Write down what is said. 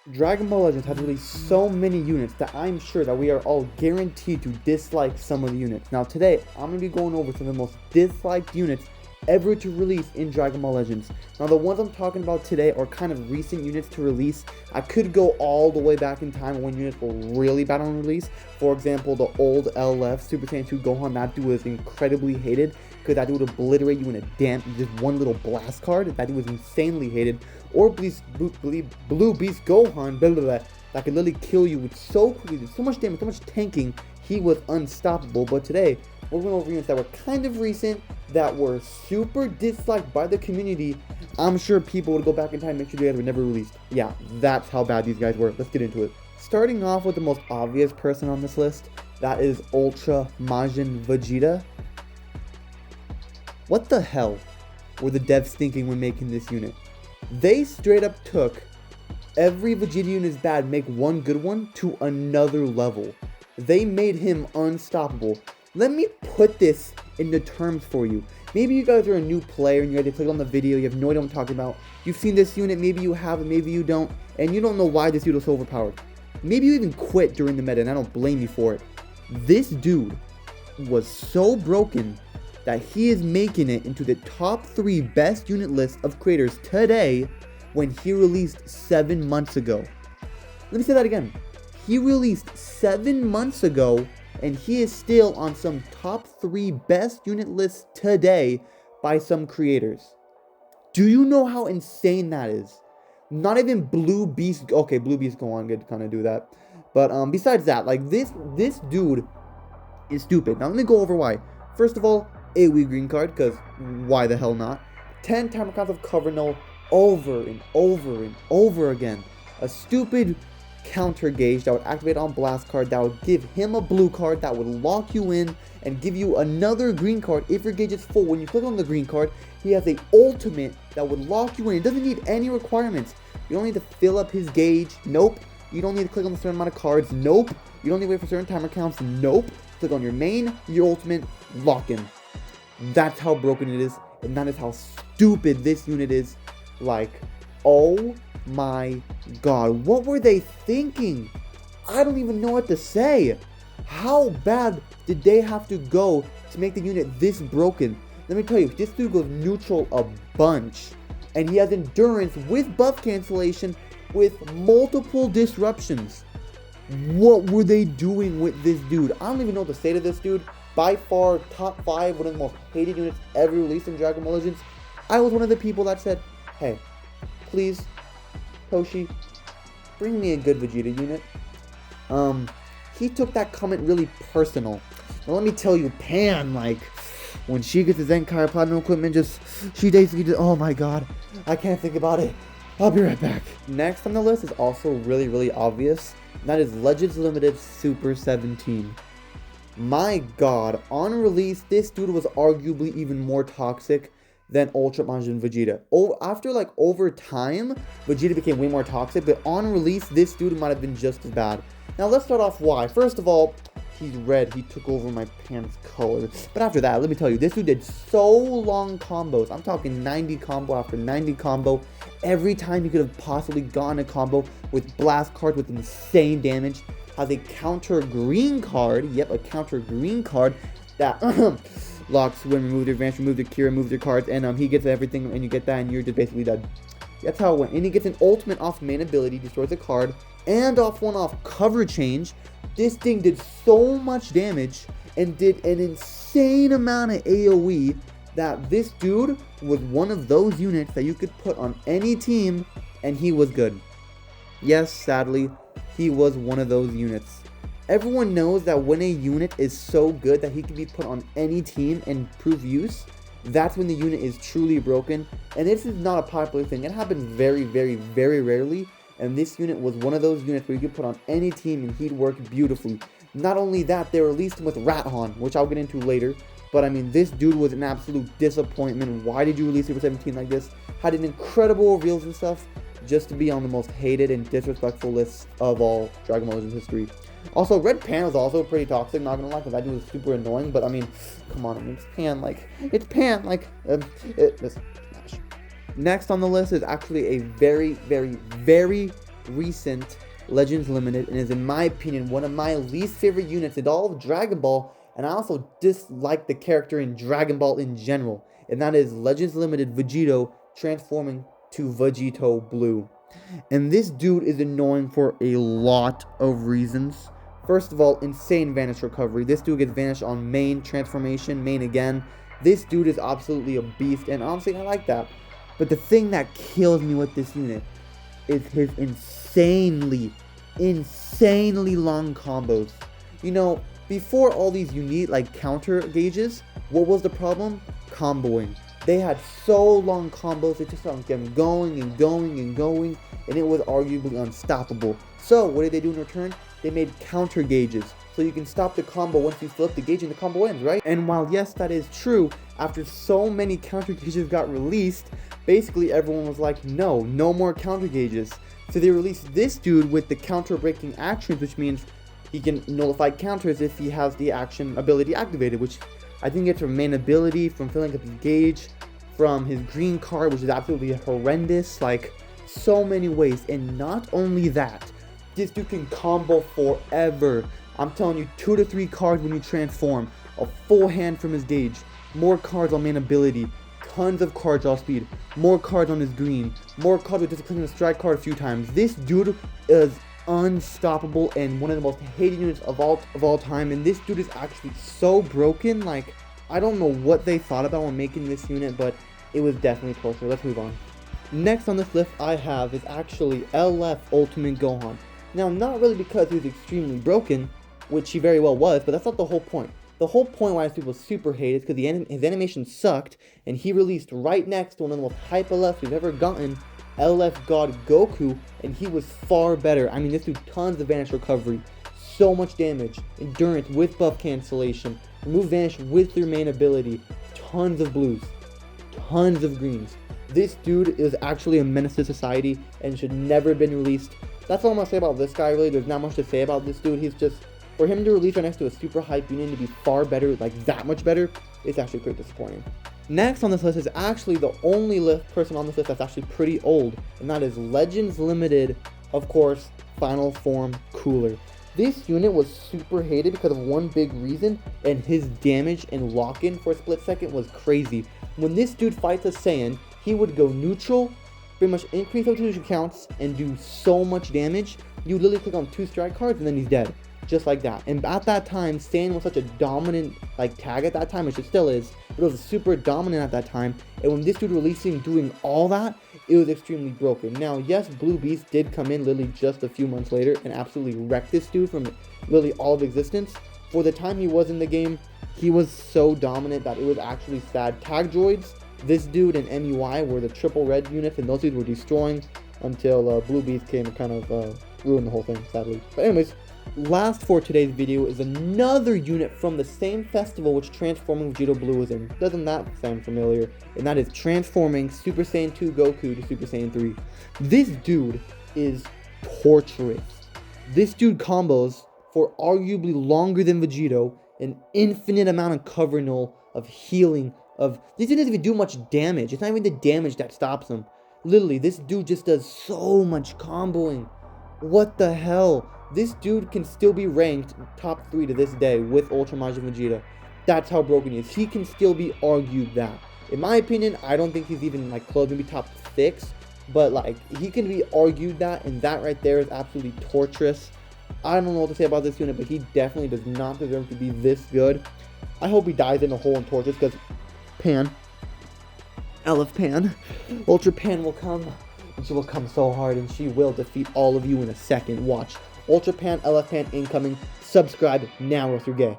Dragon Ball Legends has released so many units that I'm sure that we are all guaranteed to dislike some of the units. Now today, I'm going to be going over some of the most disliked units ever to release in Dragon Ball Legends. Now the ones I'm talking about today are kind of recent units to release. I could go all the way back in time when units were really bad on release. For example, the old LF Super Saiyan 2 Gohan, that dude was incredibly hated because that dude would obliterate you in a just one little blast card. That dude was insanely hated. Or Blue Beast Gohan, that could literally kill you with so quickly, with so much damage, so much tanking, he was unstoppable. But today, we're going over units that were kind of recent, that were super disliked by the community. I'm sure people would go back in time and make sure they guys were never released. Yeah, that's how bad these guys were. Let's get into it. Starting off with the most obvious person on this list, that is Ultra Majin Vegeta. What the hell were the devs thinking when making this unit? They straight up took every Vegeta unit is bad, make one good one to another level. They made him unstoppable. Let me put this into terms for you. Maybe you guys are a new player and you guys clicked on the video, you have no idea what I'm talking about. You've seen this unit, maybe you have, maybe you don't, and you don't know why this dude was so overpowered. Maybe you even quit during the meta, and I don't blame you for it. This dude was so broken that he is making it into the top 3 best unit list of creators today when he released 7 months ago. Let me say that again. He released 7 months ago and he is still on some top 3 best unit lists today by some creators. Do you know how insane that is? Not even Blue Beast. Okay, Blue Beast Gohan could kind of do that. But besides that, like this dude is stupid. Now let me go over why. First of all, a Wii green card, because why the hell not? 10 timer counts of cover null over and over and over again. A stupid counter gauge that would activate on blast card that would give him a blue card that would lock you in and give you another green card if your gauge is full. When you click on the green card, he has a ultimate that would lock you in. It doesn't need any requirements. You don't need to fill up his gauge. Nope. You don't need to click on a certain amount of cards. Nope. You don't need to wait for certain timer counts. Nope. Click on your main, your ultimate, lock in. That's how broken it is, and that is how stupid this unit is. Like, oh my god, what were they thinking? I don't even know what to say. How bad did they have to go to make the unit this broken? Let me tell you, this dude goes neutral a bunch, and he has endurance with buff cancellation with multiple disruptions. What were they doing with this dude? I don't even know what to say to this dude. By far, top 5, one of the most hated units ever released in Dragon Ball Legends. I was one of the people that said, hey, please, Toshi, bring me a good Vegeta unit. He took that comment really personal. Now let me tell you, Pan, like, when she gets the Zenkai Platinum equipment, she basically just, oh my god, I can't think about it. I'll be right back. Next on the list is also really, really obvious. And that is Legends Limited Super 17. My god, on release, this dude was arguably even more toxic than Ultra Majin Vegeta. After like over time, Vegeta became way more toxic, but on release, this dude might have been just as bad. Now let's start off why. First of all, he's red. He took over my pants color. But after that, let me tell you, this dude did so long combos. I'm talking 90 combo after 90 combo. Every time he could have possibly gotten a combo with blast cards with insane damage. Has a counter green card. Yep, a counter green card that locks when remove their advance, remove their cure, remove their cards, and he gets everything, and you get that, and you're just basically dead. That's how it went. And he gets an ultimate off main ability, destroys a card, and off cover change. This thing did so much damage and did an insane amount of AoE that this dude was one of those units that you could put on any team, and he was good. Yes, sadly, he was one of those units. Everyone knows that when a unit is so good that he can be put on any team and prove use, that's when the unit is truly broken. And this is not a popular thing. It happens very, very, very rarely. And this unit was one of those units where you could put on any team and he'd work beautifully. Not only that, they released him with Rathan, which I'll get into later. But I mean, this dude was an absolute disappointment. Why did you release Super 17 like this? Had an incredible reveals and stuff, just to be on the most hated and disrespectful list of all Dragon Ball Legends history. Also, Red Pan was also pretty toxic, not gonna lie, because that dude was super annoying, but I mean, come on, I mean, it's Pan, it's Smash. Next on the list is actually a very, very, very recent Legends Limited, and is in my opinion one of my least favorite units in all of Dragon Ball, and I also dislike the character in Dragon Ball in general, and that is Legends Limited Vegito transforming to Vegito Blue. And this dude is annoying for a lot of reasons. First of all, insane vanish recovery. This dude gets vanished on main transformation, main again. This dude is absolutely a beast, and honestly, I like that. But the thing that kills me with this unit is his insanely long combos. You know, before all these unique counter gauges, what was the problem? Comboing. They had so long combos, it just kept going and going and going, and it was arguably unstoppable. So what did they do in return? They made counter gauges, so you can stop the combo once you flip the gauge and the combo ends, right? And while yes, that is true, after so many counter gauges got released, basically everyone was like, no more counter gauges. So they released this dude with the counter breaking actions, which means he can nullify counters if he has the action ability activated, which I think it's from main ability, from filling up his gauge, from his green card, which is absolutely horrendous, like so many ways. And not only that, this dude can combo forever. I'm telling you, 2 to 3 cards when you transform, a full hand from his gauge, more cards on main ability, tons of card draw speed, more cards on his green, more cards with discipline and strike card a few times. This dude is unstoppable and one of the most hated units of all time, and this dude is actually so broken. Like, I don't know what they thought about when making this unit, but it was definitely closer. Let's move on. Next on this list I have is actually LF Ultimate Gohan. Now, not really because he was extremely broken, which he very well was, but that's not the whole point. The whole point why people super hate is because his animation sucked, and he released right next to one of the most hype LFs we've ever gotten, LF God Goku, and he was far better. I mean, this dude, tons of vanish recovery, so much damage, endurance with buff cancellation, remove vanish with your main ability, tons of blues, tons of greens. This dude is actually a menace to society and should never have been released. That's all I'm gonna say about this guy, really. There's not much to say about this dude. He's just, for him to release right next to a super hype unit to be far better, like that much better, it's actually pretty disappointing. Next on this list is actually the only person on this list that's actually pretty old, and that is Legends Limited, of course, Final Form Cooler. This unit was super hated because of one big reason, and his damage and lock-in for a split second was crazy. When this dude fights a Saiyan, he would go neutral, pretty much increase substitution counts, and do so much damage. You literally click on 2 strike cards and then he's dead. Just like that. And at that time, Saiyan was such a dominant tag at that time, which it still is, but it was super dominant at that time. And when this dude releasing doing all that, it was extremely broken. Now, yes, Blue Beast did come in literally just a few months later and absolutely wrecked this dude from literally all of existence. For the time he was in the game, he was so dominant that it was actually sad. Tag droids, this dude and MUI were the triple red units, and those dudes were destroying until Blue Beast came and kind of ruined the whole thing, sadly. But anyways, last for today's video is another unit from the same festival which Transforming Vegito Blue was in. Doesn't that sound familiar? And that is transforming Super Saiyan 2 Goku to Super Saiyan 3. This dude is torturous. This dude combos for arguably longer than Vegito, an infinite amount of cover null, of healing, this dude doesn't even do much damage. It's not even the damage that stops him. Literally, this dude just does so much comboing. What the hell? This dude can still be ranked top 3 to this day with Ultra Majin Vegeta. That's how broken he is. He can still be argued that. In my opinion, I don't think he's even close, maybe top 6. But he can be argued that, and that right there is absolutely torturous. I don't know what to say about this unit, but he definitely does not deserve to be this good. I hope he dies in a hole and torches, because Pan, LF Pan, Ultra Pan will come, and she will come so hard, and she will defeat all of you in a second. Watch. Ultra Pan, LF Pan incoming. Subscribe now or else you're gay.